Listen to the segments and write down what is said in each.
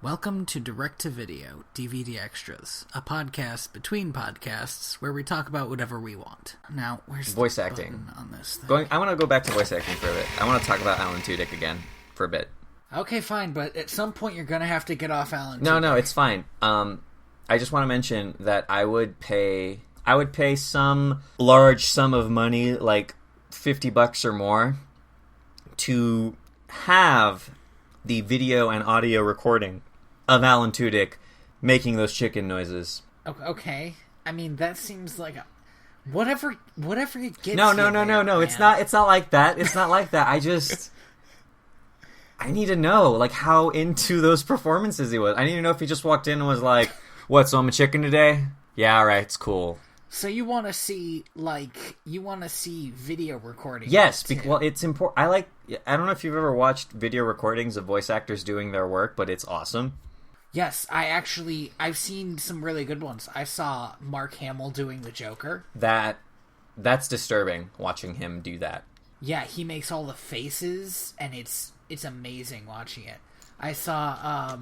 Welcome to Direct to Video, DVD Extras, a podcast between podcasts where we talk about whatever we want. Now, where's voice the acting button on this thing? I want to go back to voice acting for a bit. I want to talk about Alan Tudyk again for a bit. Okay, fine, but at some point you're going to have to get off Alan Tudyk. No, it's fine. I just want to mention that I would pay some large sum of money, like $50 or more, to have the video and audio recording of Alan Tudyk making those chicken noises. Okay. I mean, that seems like whatever it gets. No. Man. It's not like that. It's not like that. I need to know, like, how into those performances he was. I need to know if he just walked in and was like, "What? So I'm a chicken today? Yeah, all right, it's cool." So you want to see video recording? Yes, well, it's important. I don't know if you've ever watched video recordings of voice actors doing their work, but it's awesome. Yes, I've seen some really good ones. I saw Mark Hamill doing the Joker. That's disturbing, watching him do that. Yeah, he makes all the faces, and it's amazing watching it. I saw,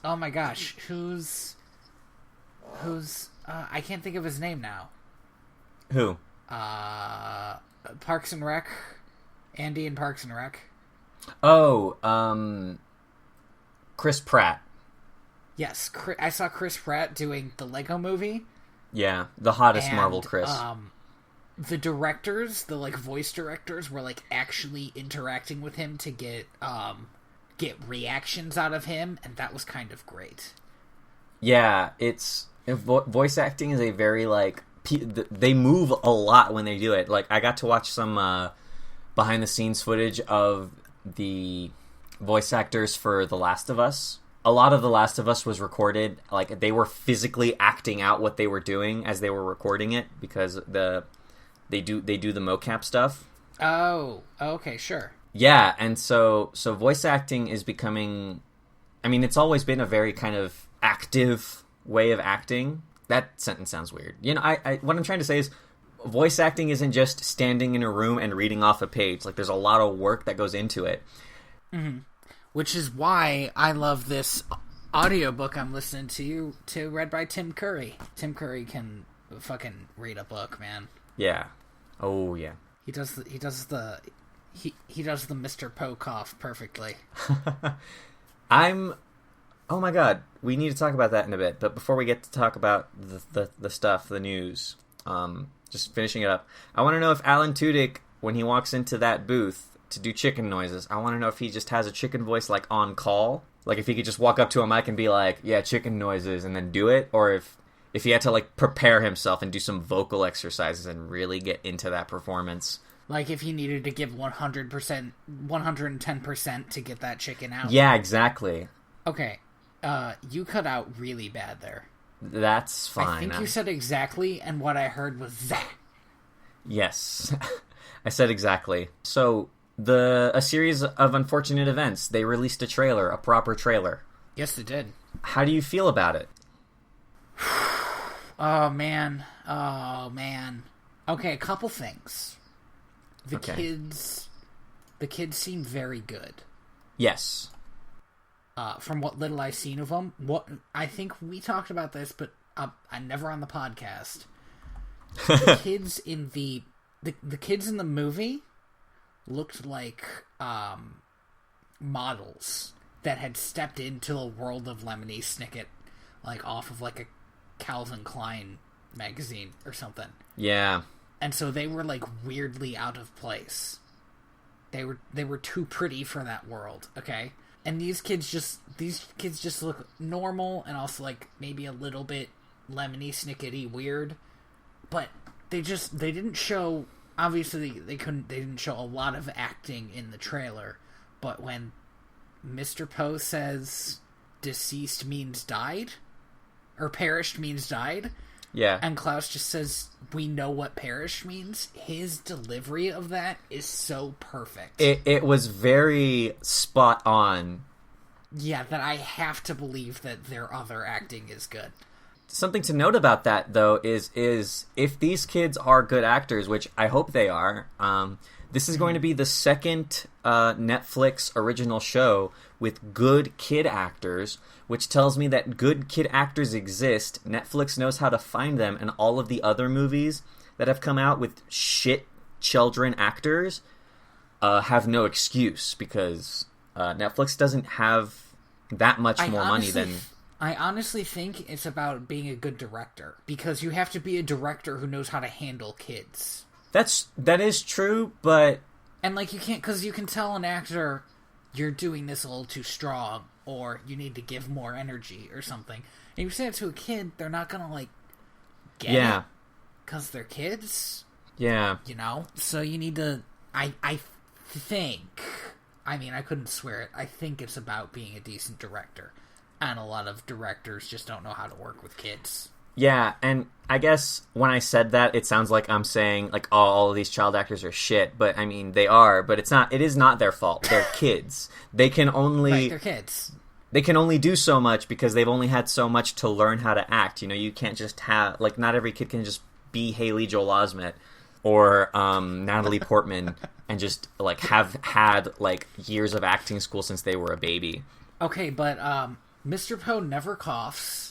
oh my gosh, who's, I can't think of his name now. Who? Parks and Rec. Andy in Parks and Rec. Oh, Chris Pratt. Yes, I saw Chris Pratt doing the Lego Movie. Yeah, the hottest Marvel Chris. The directors, the voice directors, were actually interacting with him to get reactions out of him, and that was kind of great. Yeah, voice acting is a very they move a lot when they do it. I got to watch some behind the scenes footage of the voice actors for The Last of Us. A lot of The Last of Us was recorded, they were physically acting out what they were doing as they were recording it, because they do the mocap stuff. Oh, okay, sure. Yeah, and so voice acting is becoming, I mean, it's always been a very kind of active way of acting. That sentence sounds weird. I what I'm trying to say is voice acting isn't just standing in a room and reading off a page. There's a lot of work that goes into it. Mm-hmm. Which is why I love this audiobook I'm listening to read by Tim Curry. Tim Curry can fucking read a book, man. Yeah. Oh yeah. He does the Mr. Poe cough perfectly. Oh my god, we need to talk about that in a bit. But before we get to talk about the stuff, the news, just finishing it up, I want to know if Alan Tudyk, when he walks into that booth to do chicken noises, I want to know if he just has a chicken voice on call. If he could just walk up to a mic and be like, "Yeah, chicken noises," and then do it, or if he had to prepare himself and do some vocal exercises and really get into that performance. If he needed to give 100%, 110% to get that chicken out. Yeah, exactly. Okay, you cut out really bad there. That's fine. I think you said exactly, and what I heard was that. Yes, I said exactly. So, a series of unfortunate events. They released a proper trailer. Yes, they did. How do you feel about it? Oh, man. Okay, a couple things. The kids seem very good. Yes. From what little I've seen of them. I think we talked about this, but I'm never on the podcast. The kids in the kids in the movie looked like models that had stepped into the world of Lemony Snicket, off of a Calvin Klein magazine or something. Yeah. And so they were weirdly out of place. They were too pretty for that world, okay? And these kids just look normal, and also maybe a little bit Lemony Snickety weird. But they didn't show, obviously they didn't show a lot of acting in the trailer, but when Mr. Poe says deceased means died, or perished means died, yeah, and Klaus just says, "We know what perished means," his delivery of that is so perfect. It was very spot on. Yeah, that I have to believe that their other acting is good. something to note about that, though, is if these kids are good actors, which I hope they are, this is going to be the second Netflix original show with good kid actors, which tells me that good kid actors exist. Netflix knows how to find them, and all of the other movies that have come out with shit children actors have no excuse, because Netflix doesn't have that much more money than... I honestly think it's about being a good director, because you have to be a director who knows how to handle kids. That is true, but... And, like, you can't... Because you can tell an actor, you're doing this a little too strong, or you need to give more energy, or something. And you say it to a kid, they're not gonna, like, get it. Because they're kids. Yeah. You know? So you need to... I think... I mean, I couldn't swear it. I think it's about being a decent director. And a lot of directors just don't know how to work with kids. Yeah, and I guess when I said that, it sounds like I'm saying, like, oh, all of these child actors are shit. But, I mean, they are, but it is not their fault. They're kids. They can only... Right, they're kids. They can only do so much because they've only had so much to learn how to act. You know, you can't just have... Like, not every kid can just be Haley Joel Osment or Natalie Portman and just, like, have had, like, years of acting school since they were a baby. Okay, but, Mr. Poe never coughs.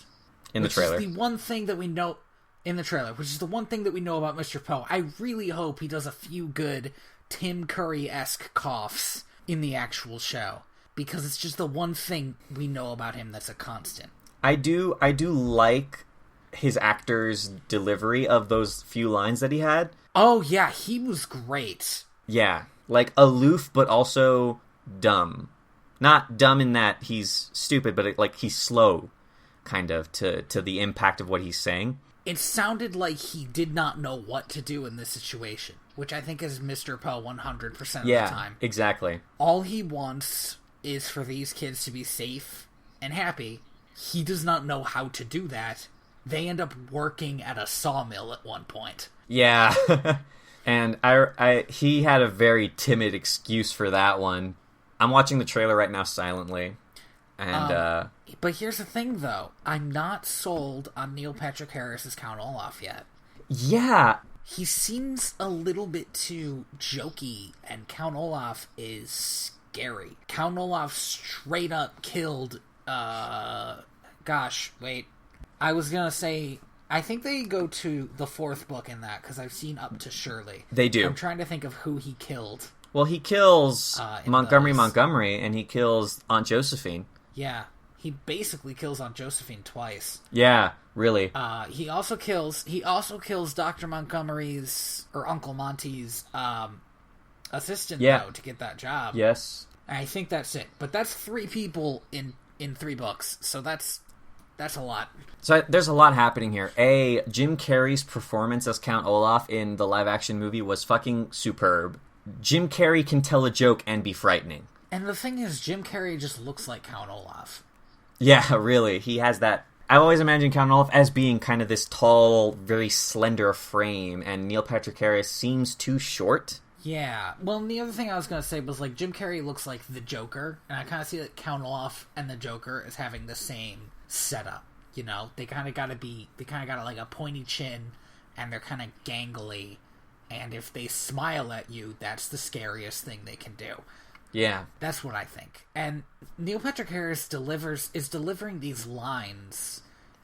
In the trailer. Which is the one thing that we know... In the trailer, which is the one thing that we know about Mr. Poe. I really hope he does a few good Tim Curry-esque coughs in the actual show. Because it's just the one thing we know about him that's a constant. I do like his actor's delivery of those few lines that he had. Oh, yeah, he was great. Yeah, like, aloof, but also dumb. Not dumb in that he's stupid, but, like, he's slow, kind of, to the impact of what he's saying. It sounded like he did not know what to do in this situation, which I think is Mr. Poe 100% of the time. Yeah, exactly. All he wants is for these kids to be safe and happy. He does not know how to do that. They end up working at a sawmill at one point. Yeah, and he had a very timid excuse for that one. I'm watching the trailer right now silently, and but here's the thing, though. I'm not sold on Neil Patrick Harris as Count Olaf yet. Yeah. He seems a little bit too jokey, and Count Olaf is scary. Count Olaf straight up killed, gosh, wait. I was gonna say, I think they go to the fourth book in that, because I've seen up to Shirley. They do. I'm trying to think of who he killed. Well, he kills Montgomery, and he kills Aunt Josephine. Yeah, he basically kills Aunt Josephine twice. Yeah, really. He also kills Dr. Montgomery's, or Uncle Monty's, assistant, though, to get that job. Yes. And I think that's it. But that's 3 people in 3 books, so that's a lot. So there's a lot happening here. Jim Carrey's performance as Count Olaf in the live-action movie was fucking superb. Jim Carrey can tell a joke and be frightening. And the thing is, Jim Carrey just looks like Count Olaf. Yeah, really. He has that... I always imagined Count Olaf as being kind of this tall, very slender frame, and Neil Patrick Harris seems too short. Yeah. Well, and the other thing I was going to say was, like, Jim Carrey looks like the Joker, and I kind of see that Count Olaf and the Joker as having the same setup. You know? They kind of got like a pointy chin, and they're kind of gangly. And if they smile at you, that's the scariest thing they can do. Yeah. That's what I think. And Neil Patrick Harris is delivering these lines,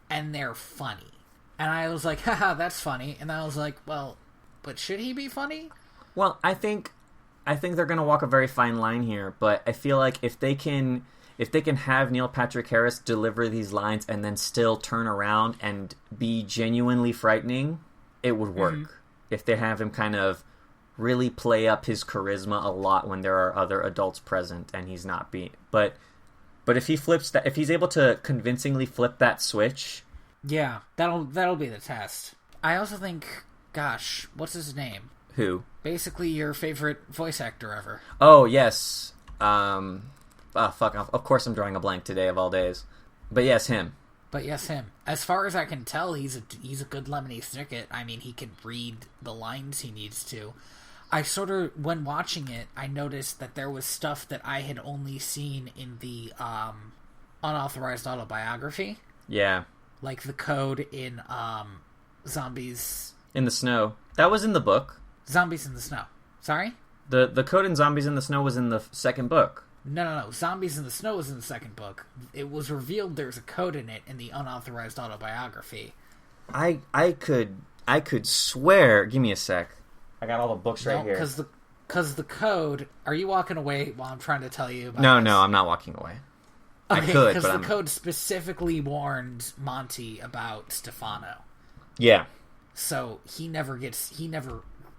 and they're funny. And I was like, haha, that's funny. And I was like, well, but should he be funny? Well, I think they're going to walk a very fine line here, but I feel like if they can have Neil Patrick Harris deliver these lines and then still turn around and be genuinely frightening, it would work. Mm-hmm. If they have him kind of really play up his charisma a lot when there are other adults present and he's not being... But if he's able to convincingly flip that switch... Yeah, that'll be the test. I also think, gosh, what's his name? Who? Basically your favorite voice actor ever. Oh, yes. Fuck, of course I'm drawing a blank today of all days. But yes, him. As far as I can tell, he's a good Lemony Snicket. I mean, he can read the lines he needs to. I sort of, when watching it, I noticed that there was stuff that I had only seen in the unauthorized autobiography. Yeah. like the code in Zombies in the Snow. That was in the book. Zombies in the Snow. Sorry? The code in Zombies in the Snow was in the second book. No. Zombies in the Snow was in the second book. It was revealed there's a code in it in the unauthorized autobiography. I could swear. Give me a sec. I got all the books right here. Because the code... Are you walking away while I'm trying to tell you about No, this? I'm not walking away. Okay, I could, because but the code specifically warned Monty about Stefano. Yeah. So he never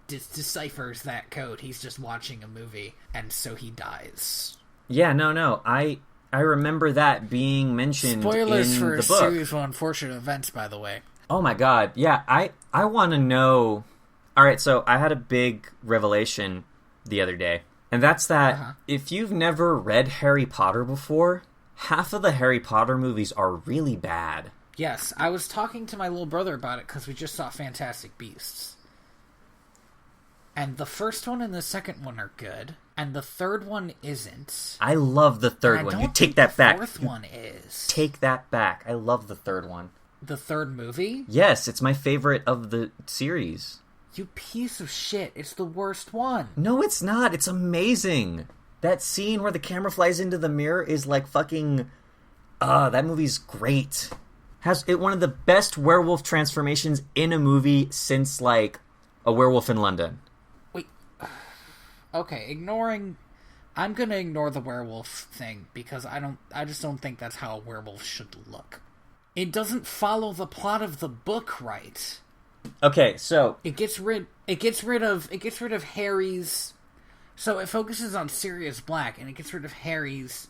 deciphers that code. He's just watching a movie, and so he dies. Yeah, no. I remember that being mentioned Spoilers in for the book. Series 1 Unfortunate Events, by the way. Oh my god, yeah, I want to know... Alright, so I had a big revelation the other day, and that's that if you've never read Harry Potter before, half of the Harry Potter movies are really bad. Yes, I was talking to my little brother about it because we just saw Fantastic Beasts. And the first one and the second one are good, and the third one isn't. I love the third one. You take that back. The fourth one is. Take that back. I love the third one. The third movie? Yes, it's my favorite of the series. You piece of shit. It's the worst one. No, it's not. It's amazing. That scene where the camera flies into the mirror is like fucking... that movie's great. Has it one of the best werewolf transformations in a movie since, like, A Werewolf in London. Wait. Okay, I'm gonna ignore the werewolf thing because I just don't think that's how a werewolf should look. It doesn't follow the plot of the book right. Okay, so it gets rid of Harry's. So it focuses on Sirius Black, and it gets rid of Harry's.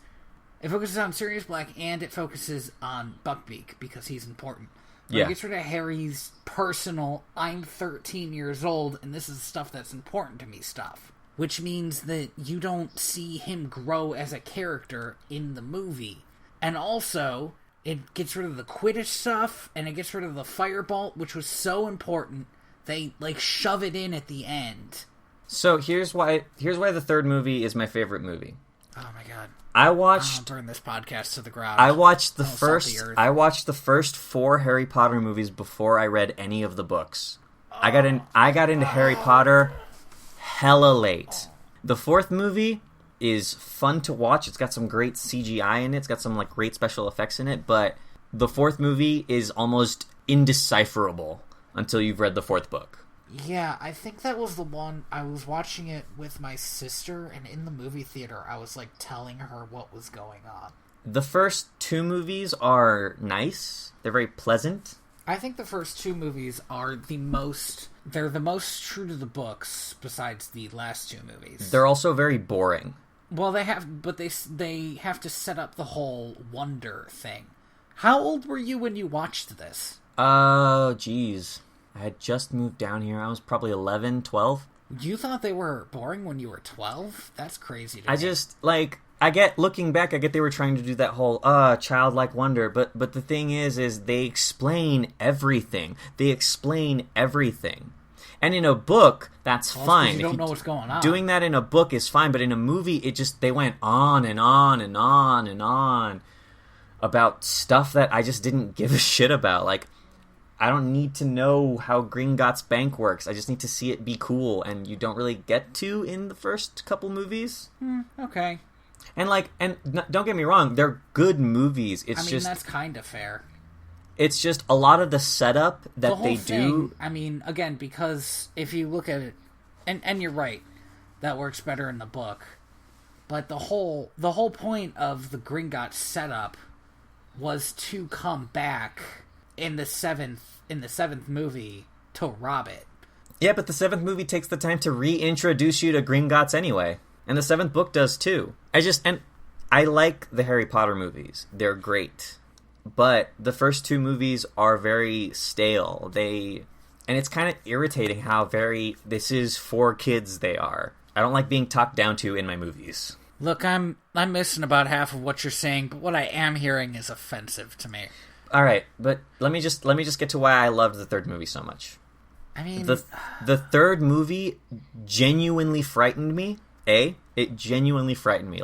It focuses on Sirius Black, and it focuses on Buckbeak because he's important. But it gets rid of Harry's personal, I'm 13 years old, and this is stuff that's important to me stuff. Which means that you don't see him grow as a character in the movie. And also, it gets rid of the Quidditch stuff, and it gets rid of the Firebolt, which was so important. They, shove it in at the end. So here's why the third movie is my favorite movie. Oh my god. I'll turn this podcast to the ground. I watched the first 4 Harry Potter movies before I read any of the books. I got into Harry Potter hella late. The fourth movie is fun to watch. It's got some great CGI in it. It's got some great special effects in it, but the fourth movie is almost indecipherable until you've read the fourth book. Yeah, I think that was the one. I was watching it with my sister, and in the movie theater, I was, telling her what was going on. The first 2 movies are nice. They're very pleasant. I think the first 2 movies are they're the most true to the books, besides the last 2 movies. They're also very boring. Well, they have to set up the whole wonder thing. How old were you when you watched this? Oh, geez. I had just moved down here. I was probably 11, 12. You thought they were boring when you were 12? That's crazy to me. Looking back, I get they were trying to do that whole, childlike wonder, but the thing is they explain everything. And in a book, that's fine. You don't know what's going on. Doing that in a book is fine, but in a movie, they went on and on and on and on about stuff that I just didn't give a shit about. I don't need to know how Gringotts Bank works. I just need to see it be cool, and you don't really get to in the first couple movies. Okay. And don't get me wrong, they're good movies. That's kind of fair. It's just a lot of the setup that they do. Again, because if you look at it, and you're right, that works better in the book. But the whole point of the Gringotts setup was to come back in the seventh movie to rob it. Yeah, but the 7th movie takes the time to reintroduce you to Gringotts anyway. And the 7th book does too. I like the Harry Potter movies. They're great. But the first 2 movies are very stale. And it's kind of irritating how very this is for kids they are. I don't like being talked down to in my movies. Look, I'm missing about half of what you're saying, but what I am hearing is offensive to me. All right, but let me just get to why I loved the third movie so much. The third movie genuinely frightened me. It genuinely frightened me.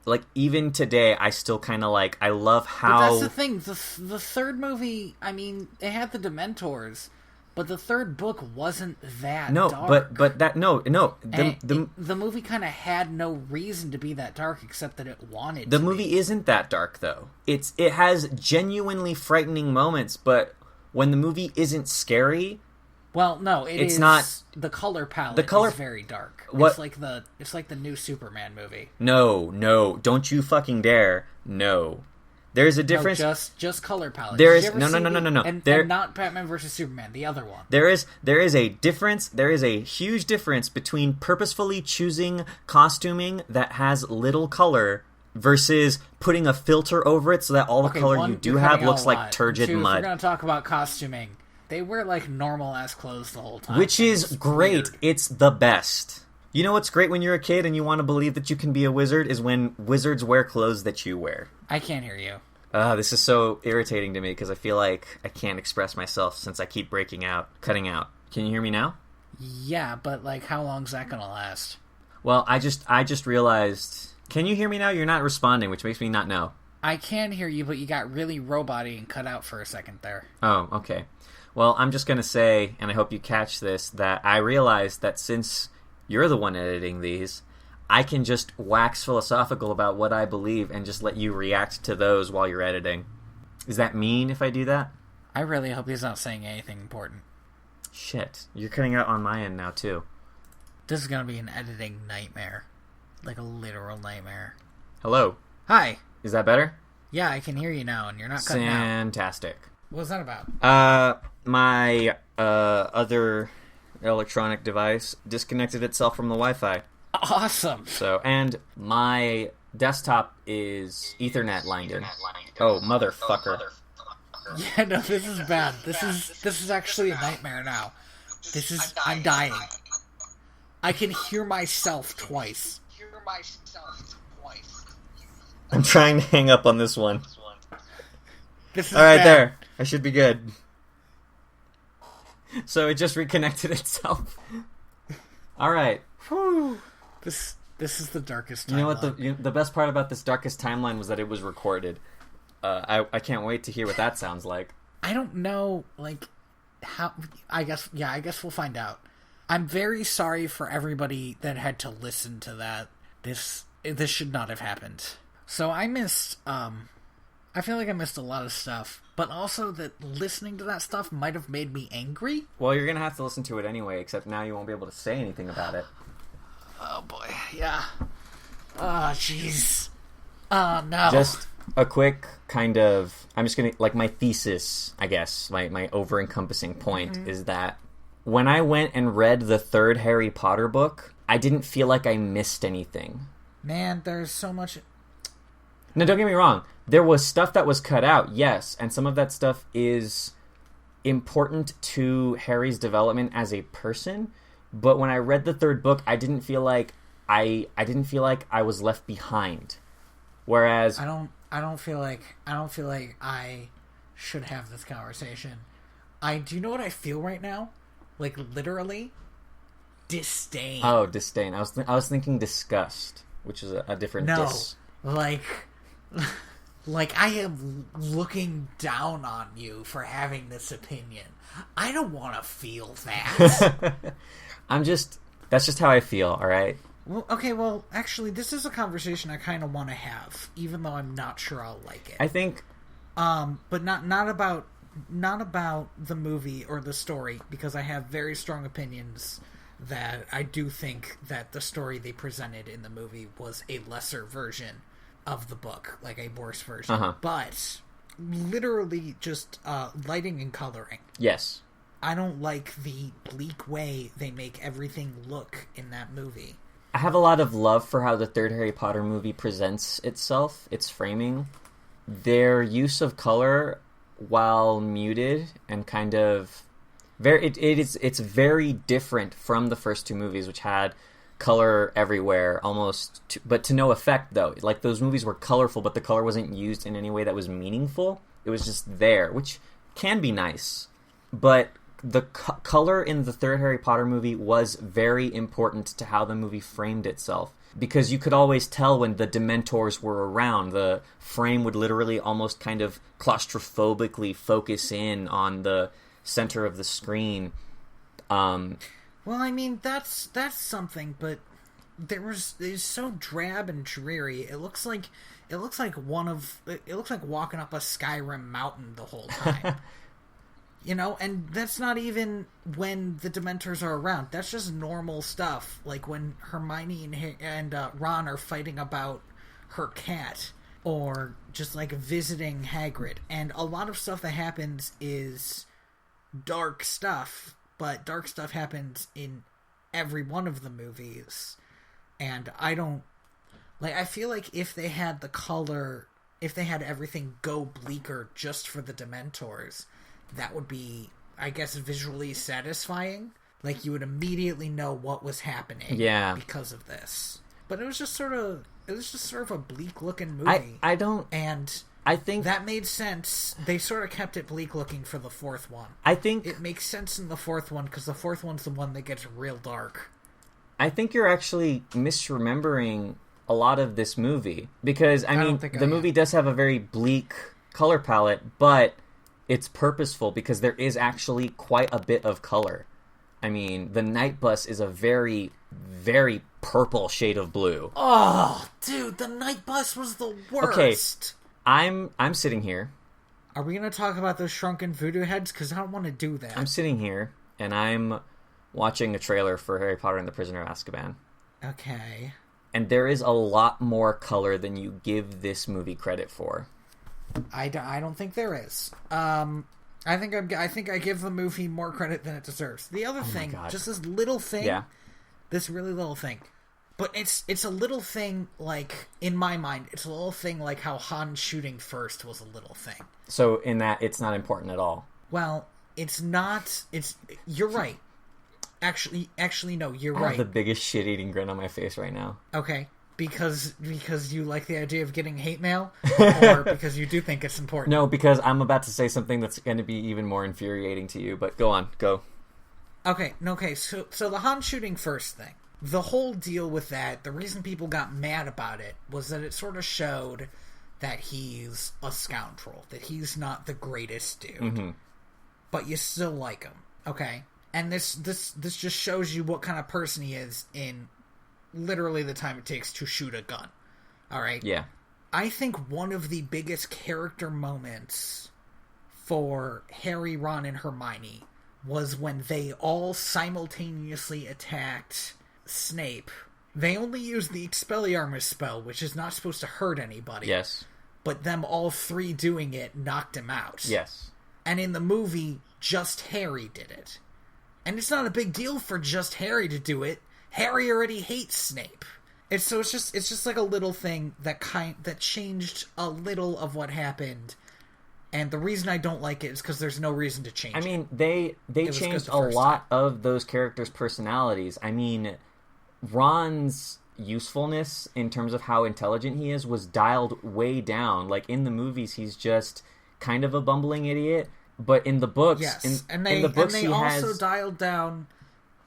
like, even today, I still kind of like, I love how... But that's the thing, the third movie, I mean, it had the Dementors, but the third book wasn't that dark. but that, the movie kind of had no reason to be that dark, except that it wanted to The movie isn't that dark, though. It has genuinely frightening moments, but when the movie isn't scary... Well, no, it's not. The color palette is very dark. What? It's like the new Superman movie. No, don't you fucking dare. No. There's a difference. No, just color palette. No. And not Batman versus Superman, the other one. There is a difference. There is a huge difference between purposefully choosing costuming that has little color versus putting a filter over it so that all the color you do have looks like turgid mud. We're going to talk about costuming. They wear, like, normal-ass clothes the whole time. Which is great. Weird. It's the best. You know what's great when you're a kid and you want to believe that you can be a wizard is when wizards wear clothes that you wear. I can't hear you. This is so irritating to me because I feel like I can't express myself since I keep cutting out. Can you hear me now? Yeah, but, like, how long's that going to last? Well, I just realized... Can you hear me now? You're not responding, which makes me not know. I can hear you, but you got really robot-y and cut out for a second there. Oh, okay. Well, I'm just going to say, and I hope you catch this, that I realized that since you're the one editing these, I can just wax philosophical about what I believe and just let you react to those while you're editing. Is that mean if I do that? I really hope he's not saying anything important. Shit. You're cutting out on my end now, too. This is going to be an editing nightmare. Like a literal nightmare. Hello. Hi. Is that better? Yeah, I can hear you now, and you're not cutting out. Fantastic. What was that about? My other electronic device disconnected itself from the Wi-Fi. Awesome. So, and my desktop is Ethernet lined in. Oh, motherfucker. Yeah, no, this is bad. This is actually a nightmare now. I'm dying. I can hear myself twice. I'm trying to hang up on this one. This is all right, bad. there. I should be good. So it just reconnected itself. All right. Whew. This is the darkest timeline. You know what? The best part about this darkest timeline was that it was recorded. I can't wait to hear what that sounds like. I don't know, like, how... I guess we'll find out. I'm very sorry for everybody that had to listen to that. This should not have happened. So I missed... I feel like I missed a lot of stuff, but also that listening to that stuff might have made me angry. Well, you're going to have to listen to it anyway, except now you won't be able to say anything about it. Oh, boy. Yeah. Oh, jeez. Oh, no. Just a quick kind of... I'm just going to... Like, my thesis, I guess, my over-encompassing point is that when I went and read the third Harry Potter book, I didn't feel like I missed anything. Man, there's so much... No, don't get me wrong. There was stuff that was cut out, yes, and some of that stuff is important to Harry's development as a person. But when I read the third book, I didn't feel like I was left behind. Whereas I don't feel like I should have this conversation. Do you know what I feel right now? Like literally, disdain. Oh, disdain. I was thinking disgust, which is a different dis. Like I am looking down on you for having this opinion. I don't want to feel that. That's just how I feel, alright? Well, okay, well, actually, this is a conversation I kind of want to have, even though I'm not sure I'll like it. I think... but not about the movie or the story, because I have very strong opinions that I do think that the story they presented in the movie was a lesser version of the book, like a worse version. Uh-huh. But literally just lighting and coloring. Yes. I don't like the bleak way they make everything look in that movie. I have a lot of love for how the third Harry Potter movie presents itself, its framing. Their use of color, while muted and kind of... It's very different from the first two movies, which had color everywhere, but to no effect, though. Like, those movies were colorful, but the color wasn't used in any way that was meaningful. It was just there, which can be nice. But the color in the third Harry Potter movie was very important to how the movie framed itself. Because you could always tell when the Dementors were around. The frame would literally almost kind of claustrophobically focus in on the center of the screen. Well, I mean, that's something, but it's so drab and dreary. It looks like walking up a Skyrim mountain the whole time. You know, and that's not even when the Dementors are around. That's just normal stuff, like when Hermione and Ron are fighting about her cat, or just like visiting Hagrid. And a lot of stuff that happens is dark stuff, but dark stuff happens in every one of the movies. And I feel like if they had the color, if they had everything go bleaker just for the Dementors, that would be, I guess, visually satisfying. Like, you would immediately know what was happening because of this. But it was just sort of a bleak-looking movie. I think that made sense. They sort of kept it bleak-looking for the fourth one. I think it makes sense in the fourth one, because the fourth one's the one that gets real dark. I think you're actually misremembering a lot of this movie. Because, I mean, the movie does have a very bleak color palette, but it's purposeful because there is actually quite a bit of color. I mean, the night bus is a very, very purple shade of blue. Oh, dude, the night bus was the worst. Okay, I'm sitting here. Are we going to talk about those shrunken voodoo heads? Because I don't want to do that. I'm sitting here, and I'm watching a trailer for Harry Potter and the Prisoner of Azkaban. Okay. And there is a lot more color than you give this movie credit for. I don't think there is. I think I give the movie more credit than it deserves. The other thing, just this little thing, this really little thing, but it's a little thing, like, in my mind, it's a little thing like how Han shooting first was a little thing. So in that, it's not important at all. Well, it's not. You're right. Actually, no, you're right. I have the biggest shit-eating grin on my face right now. Okay. Because you like the idea of getting hate mail, or because you do think it's important? No, because I'm about to say something that's going to be even more infuriating to you, but go. Okay, so the Han shooting first thing, the whole deal with that, the reason people got mad about it was that it sort of showed that he's a scoundrel, that he's not the greatest dude, but you still like him, okay? And this just shows you what kind of person he is in literally the time it takes to shoot a gun. Alright? Yeah. I think one of the biggest character moments for Harry, Ron, and Hermione was when they all simultaneously attacked Snape. They only used the Expelliarmus spell, which is not supposed to hurt anybody. Yes. But them all three doing it knocked him out. Yes. And in the movie, just Harry did it. And it's not a big deal for just Harry to do it. Harry already hates Snape. It's just like a little thing that changed a little of what happened. And the reason I don't like it is because there's no reason to change it. I mean, they changed a lot of those characters' personalities. I mean, Ron's usefulness in terms of how intelligent he is was dialed way down. Like, in the movies, he's just kind of a bumbling idiot. But in the books, yes. in the books, they he also has... dialed down,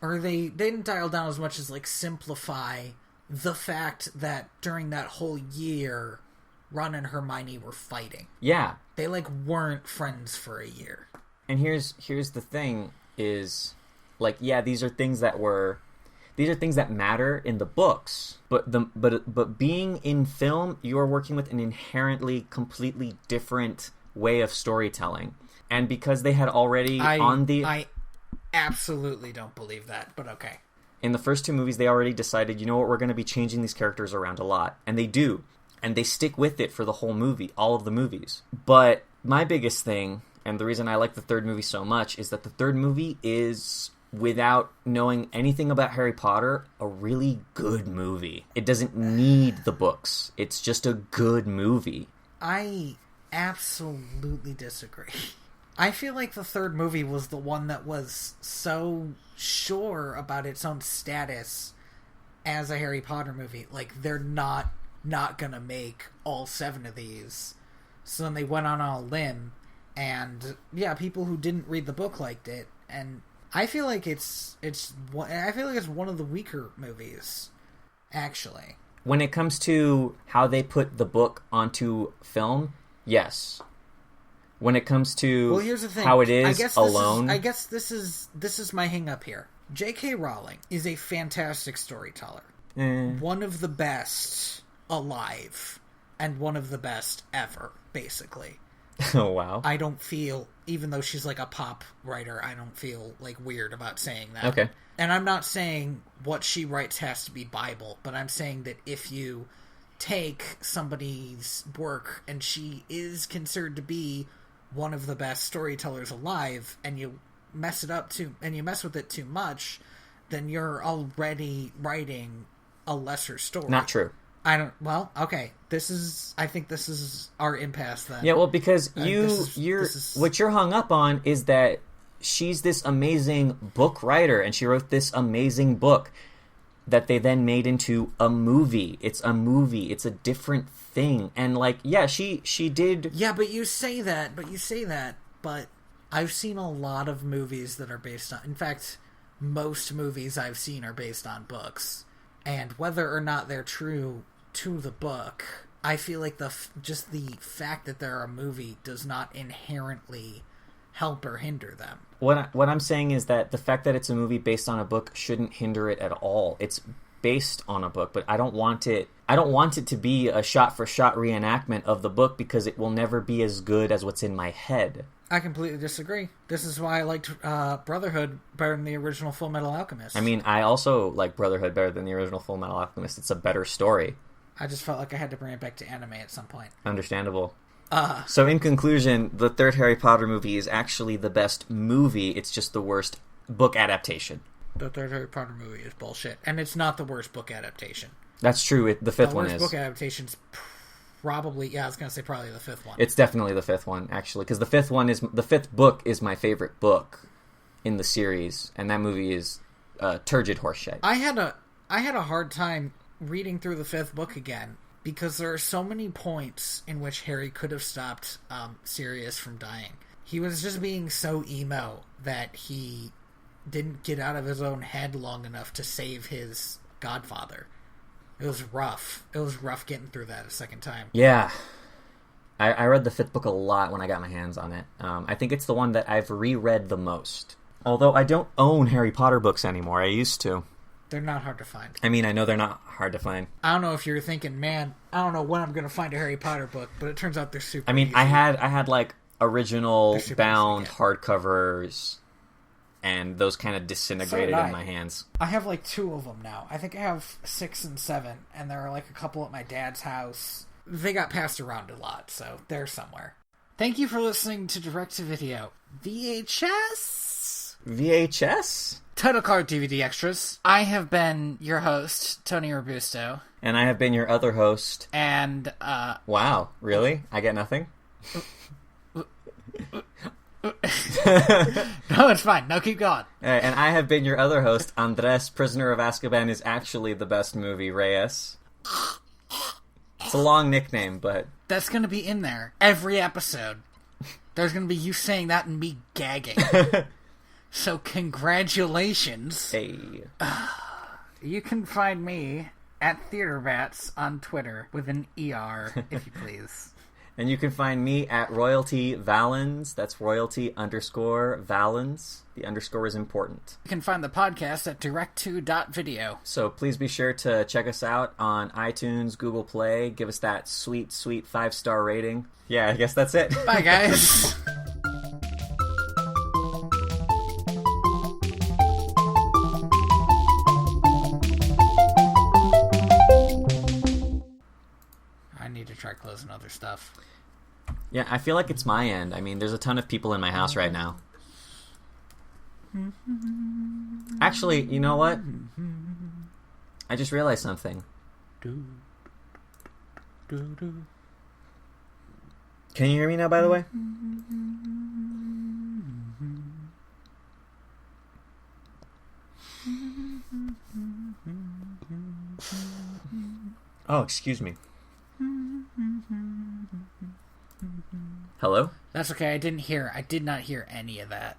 or they didn't dial down as much as, like, simplify the fact that during that whole year, Ron and Hermione were fighting. Yeah. They, like, weren't friends for a year. And here's the thing is, like, yeah, these are things that matter in the books, but being in film, you are working with an inherently completely different way of storytelling. And because they had already I absolutely don't believe that, but okay. In the first two movies, they already decided, you know what, we're going to be changing these characters around a lot. And they do. And they stick with it for the whole movie, all of the movies. But my biggest thing, and the reason I like the third movie so much, is that the third movie is, without knowing anything about Harry Potter, a really good movie. It doesn't need the books. It's just a good movie. I absolutely disagree. I feel like the third movie was the one that was so sure about its own status as a Harry Potter movie. Like, they're not gonna make all 7 of these. So then they went on a limb, and yeah, people who didn't read the book liked it, And I feel like it's one of the weaker movies, actually. When it comes to how they put the book onto film, yes. When it comes to here's the thing. how it is alone... I guess this is my hang-up here. J.K. Rowling is a fantastic storyteller. One of the best alive, and one of the best ever, basically. Oh, wow. I don't feel, even though she's like a pop writer, I don't feel like weird about saying that. Okay. And I'm not saying what she writes has to be Bible, but I'm saying that if you take somebody's work and she is considered to be one of the best storytellers alive, and you mess with it too much, then you're already writing a lesser story. Not true. Okay. I think this is our impasse then. Yeah, well, because what you're hung up on is that she's this amazing book writer, and she wrote this amazing book that they then made into a movie. It's a movie. It's a different thing. And, like, yeah, she did... Yeah, but you say that, but I've seen a lot of movies that are based on... In fact, most movies I've seen are based on books. And whether or not they're true to the book, I feel like just the fact that they're a movie does not inherently help or hinder them. What I'm saying is that the fact that it's a movie based on a book shouldn't hinder it at all. It's based on a book, but I don't want it to be a shot-for-shot reenactment of the book, because it will never be as good as what's in my head. I completely disagree. This is why I liked Brotherhood better than the original Full Metal Alchemist. I mean, I also like Brotherhood better than the original Full Metal Alchemist. It's a better story. I just felt like I had to bring it back to anime at some point. Understandable. So in conclusion, the third Harry Potter movie is actually the best movie. It's just the worst book adaptation. The third Harry Potter movie is bullshit. And it's not the worst book adaptation. That's true. The fifth one is. The worst book adaptation's probably... Yeah, I was going to say probably the fifth one. It's definitely the fifth one, actually. Because the fifth book is my favorite book in the series. And that movie is turgid horseshit. I had a hard time reading through the fifth book again, because there are so many points in which Harry could have stopped Sirius from dying. He was just being so emo that he didn't get out of his own head long enough to save his godfather. It was rough. It was rough getting through that a second time. Yeah. I read the fifth book a lot when I got my hands on it. I think it's the one that I've reread the most. Although I don't own Harry Potter books anymore. I used to. They're not hard to find. I mean, I know they're not hard to find. I don't know if you're thinking, man, I don't know when I'm going to find a Harry Potter book, but it turns out they're super easy. I had like original bound hardcovers, and those kind of disintegrated in my hands. I have like 2 of them now. I think I have 6 and 7, and there are like a couple at my dad's house. They got passed around a lot, so they're somewhere. Thank you for listening to Direct to Video VHS? Title card DVD extras. I have been your host, Tony Robusto. And I have been your other host. And, Wow, really? I get nothing? No, it's fine. No, keep going. And I have been your other host, Andres. Prisoner of Azkaban is actually the best movie, Reyes. It's a long nickname, but... That's going to be in there. Every episode. There's going to be you saying that and me gagging. So congratulations. Hey. You can find me at TheaterBats on Twitter with an ER, if you please. And you can find me at Royalty Valens. That's Royalty_Valens. The underscore is important. You can find the podcast at direct2.video. So please be sure to check us out on iTunes, Google Play. Give us that sweet, sweet 5-star rating. Yeah, I guess that's it. Bye, guys. I need to try closing other stuff. Yeah, I feel like it's my end. I mean, there's a ton of people in my house right now. Actually, you know what? I just realized something. Can you hear me now, by the way? Oh, excuse me. Hello? That's okay. I did not hear any of that.